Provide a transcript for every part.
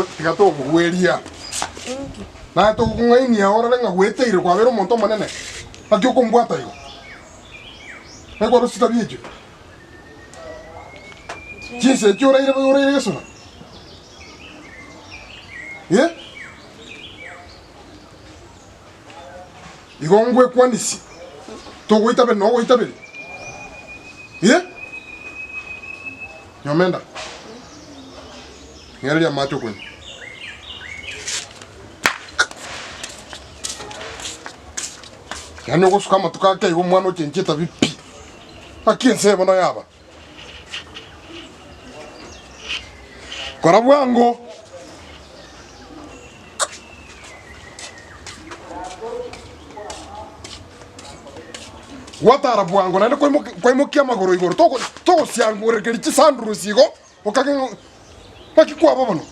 tiga to kuweria na to kungaini ahora lenga weteire kwa vero monto manene akyo kombwata yo ego rusita bije jinse kyora ire yesona ye igongwe kwanisi to goita be no goita be ye nyomenda ngeli ya macho kwenye yani gosuka matuka ke umwana ochenjeta bipi akinse bono yaba kora bwango watara bwango nende koimukia magoro igoro toko siangure kerichi sandru sigo okage pakikwa bono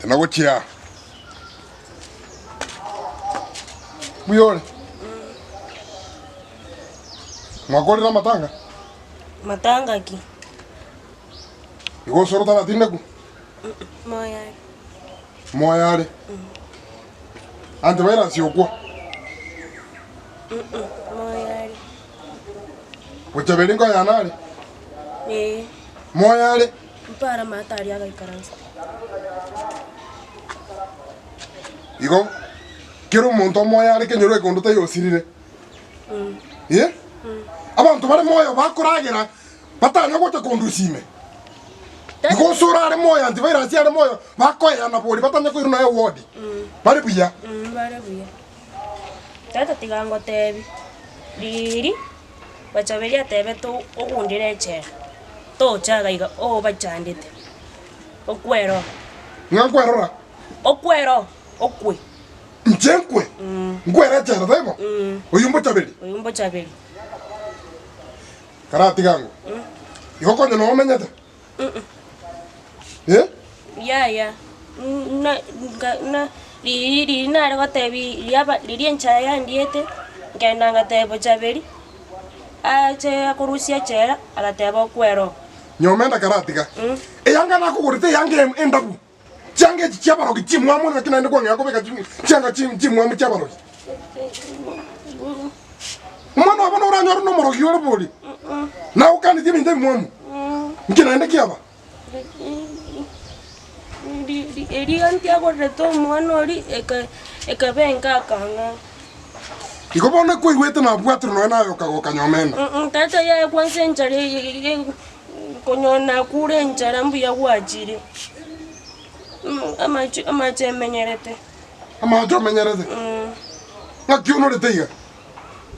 tena gochia buyore mwakori na matanga ki igo soro tara tineku moyare ante vaira siokwa moyare uchabelingo yanare moyare mpara matari agaikaranza igo kero monto moyare kenyoro ekondo tayo sirire ye abantu bare moyo bakuragira batanya gocha kondusime igo sura are moyo antivirus are moyo bakoya na bori batanya ko iruna ward bare buya tata tigango tebi riri bachaberia tebe to ogundire che to chaga iga o bachandite okwero ngakwerora okwero okwe nchenkwe ngwera chara demo oyumbo chabeli karati gango igo konyo no menyete ya na riri nare gotebi yaba riri enchaya yandiete ngenda ngatebo chabeli ache akurusia chera agatebo kwero nyomenda karatiga eyanga nakugurite yange endabu change chiabaro kichimwa mwana kinaende kwa ngako beka changa chimwa mchabaro umwana wabona uranyoro no moro yore boli na ukani tibi ndemi mwamu nkinaende kiaba eri antiago reto mwana ori ekabenga kanga ikobona ko iwete na bwatru no nayo kagoka nyomenda tata ya kwanza njare konyona kure njara mbu ya gwajire amache menyerete ngakiuno reteiga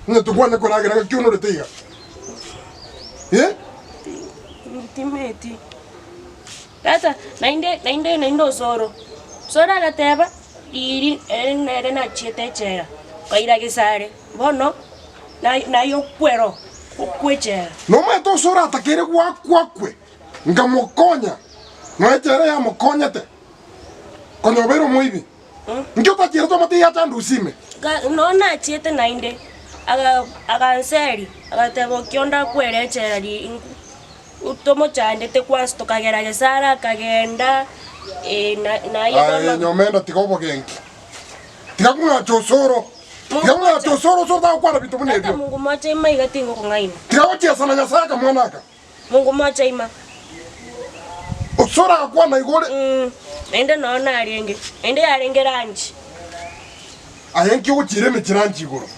netukwane koragira ngakiuno reteiga timeti tata naindo soro agateba iri nere na chiete chera kaira gisare bono nayo kwero kwechera no meto sora atakere kwakwe ngamokonya no echere ya mokonyete konyo bero moibi ngyo ta chero tomate ya chandu usime no na chiete nainde aganseri agatebo kionda kwerechera ri utomo chande te kwanza tukagera gesara kagenda na ay nyomenda tikobo gengi tikakuna chosoro tikakuna chosoro sora kwa bitu bunebyo Mungu macha ima igatingo kungaina tikawotia sana nyasaka mwanaka Mungu macha ima osora kwa na igore ende naona arenge ende arenge ranji ayenki uchire mechiranji igoro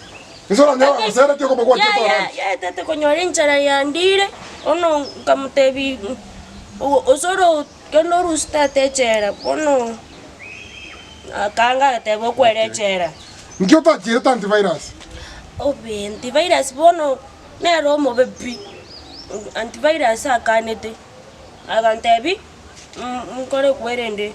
isora nyawa asera tiko bagwa tito ya tete konyore nchara yandire ono kamutebi osoro keno rusta techera ono akanga tebo kwerechera ngyo ta chire antivirus obe antivirus bono nero mo bebi antivirus akanete agantebi mkore kwerende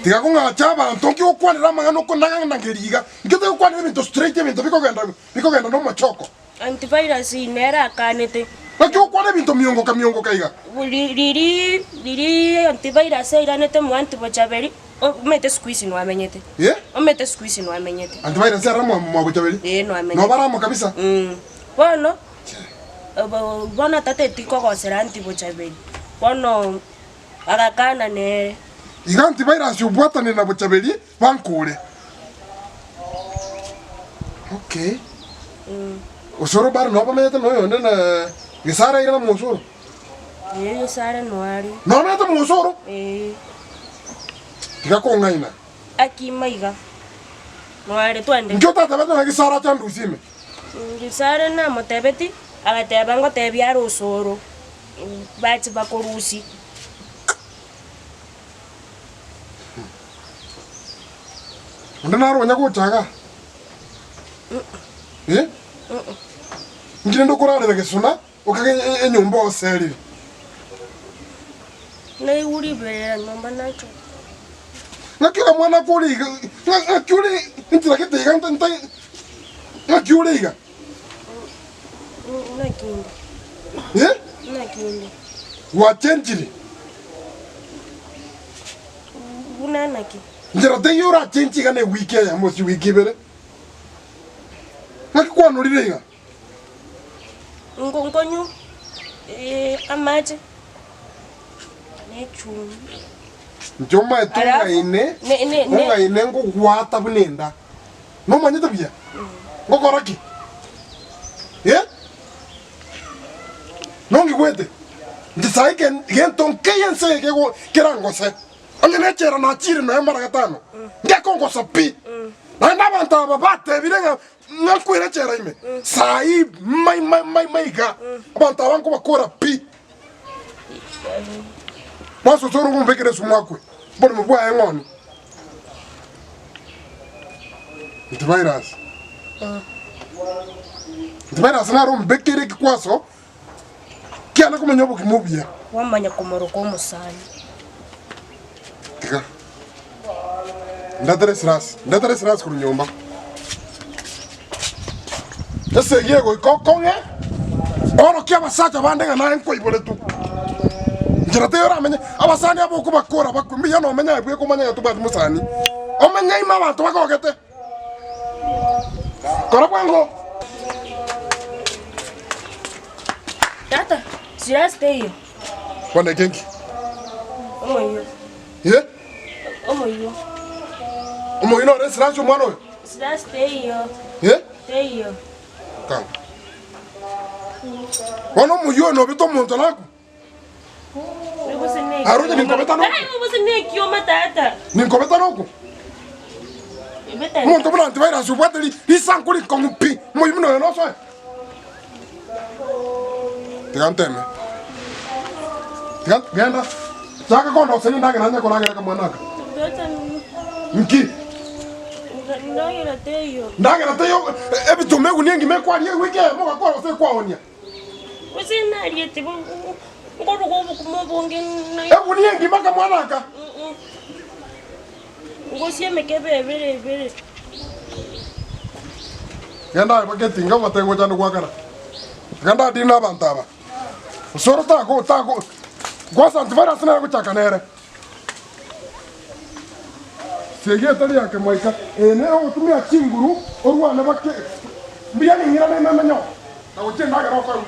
tikakunga chaba ntonki okwanira mangano konaga ngeriga ngite okwanira bintu straight bintu bikogenda no machoko antivirus inera akanete nakyo okwanira bintu miongo kaiga riri antivirus iranete mu antibachaberi Omete squeeze no amenyete. Yeah? Omete squeeze no amenyete. Antivirus ya ramo mwa buchabeli. No amenyete. No baramo kabisa. Bueno. Bona tate tiko ko seranti buchabeli. Bono agakana ne. Iga antivirus yobwata ni na buchabeli bankure. Okay. Usoro bar no pamete no yonde na gisara ira musoro. Gisara no ari. No mete musoro. Tiga ko ngaina. Aki maiga. No ari twende. Njota tabeta na gisara chandu usime. Gisara na motebeti agateba ngo tebyara usoro. Bati bakorusi. Ndana ro nyako chaga. Ngirendo kurarira gesuna ukage enyumba oseri. Nei uri bere nyumba nacho. Nakira mwana kuri ngakuri intira kete ganta ngakuri ga. Nakindi. Nakindi. Wa chenjiri. Unanaki. Njira te yura chenji ga ne wiki ya mosi wiki bere. Ngakwa no rirega. Ngongonyo amaje. Nechu. Njoma etunga ine. Nga ine ngo gwata bunenda. No manyita bia. Ngokoraki. Nongi gwete. Ndisai gen tonke yense ke go kirango se. Anye nechera na chiri na mara gatano. Ngekongo sapi. Na ndabanta babate birenga ngakwira chera ime. Sai mai ga. Abanta banko bakora pi. Maso soro ngumbekere sumakwe. Bora mubwa engoni. Antivirus. Antivirus na rombekere kikwaso. Kiana kuma nyobo kimubia. Wamanya komoroko musani. Tika. Ndatere siras kuru nyomba. Ese yego ikokonge. Oro kia basacha bandenga na enko ibole tu. Njira te yora menye abasani abo kuba kora bakumbi ya no menya ibwe kumanya ya tuba musani. O menya ima bantu bakogete. Kora bwango. Tata, siras te hiyo. Wane genki. Omo hiyo. Ye? Omo hiyo. Omo ino re siras mwana we. Siras te hiyo. Ye? Te hiyo. Kam. Wano muyo no bito montalako. Aroja ninkobeta no. Ai, você nem aqui uma tata. Ninkobeta no ko. Monto bana antivirus ubwateli isankuri kongupi. Moyo no no so. Tiganteme. Genda. Saka kondo seni ndaga nanya ko nagera kamwanaka. Nki. Ndagira teyo. Ndaga teyo ebi tumegu ningi mekwa ye wike mo kwa se kwa onia. Você na ariete ngoro go kumobonge na. Ebu ningi maka mwanaka. Ngosie mekebe bere. Genda baketi ngaba tengo jana kwa kana. Ganda dina bantaba. Soro tako Gwasa antivirus na kuchaka nere. Sege tali yake moika. Ene otumia chinguru orwa na bake. Mbia ni ngira na menyo. Na uche ndaga roko.